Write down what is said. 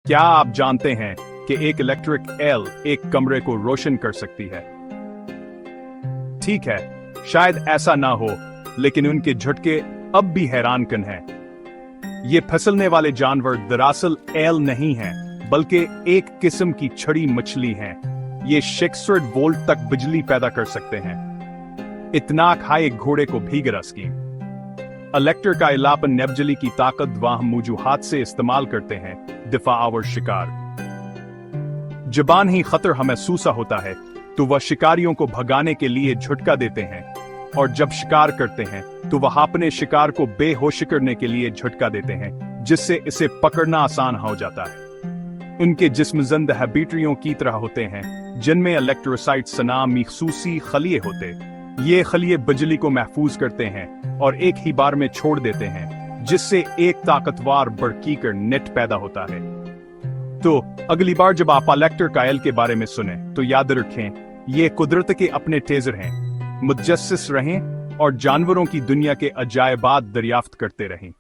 क्या आप जानते हैं कि एक इलेक्ट्रिक एल एक कमरे को रोशन कर सकती है? ठीक है, शायद ऐसा ना हो, लेकिन उनके झटके अब भी हैरानकुन हैं। ये फिसलने वाले जानवर दरअसल एल नहीं हैं, बल्कि एक किस्म की छड़ी मछली हैं। ये 600 वोल्ट तक बिजली पैदा कर सकते हैं। इतना हाई एक घोड़े को भी गिरा स्कीम। इलेक्ट्रिक का इलापन नेबजली की ताकत वाह मुजुहात से इस्तेमाल करते हैं दिफा और शिकार। जबान ही खतर हमें महसूसा होता है तो वह शिकारियों को भगाने के लिए झटका देते हैं, और जब शिकार करते हैं तो वह अपने शिकार को बेहोश करने के लिए झटका देते हैं, जिससे इसे पकड़ना आसान हो जाता है। उनके जिस्म ज़िंदा हैबिट्रियों की तरह होते हैं, जिनमें इलेक्ट्रोसाइट सना मखसूसी खलिए होते। ये खलिए बिजली को महफूज करते हैं और एक ही बार में छोड़ देते हैं, जिससे एक ताकतवर बरकीकर नेट पैदा होता है। तो अगली बार जब आप इलेक्ट्रिक कायल के बारे में सुने तो याद रखें, ये कुदरत के अपने टेजर हैं। मुतजस्सिस रहें और जानवरों की दुनिया के अजायबात दरियाफ्त करते रहें।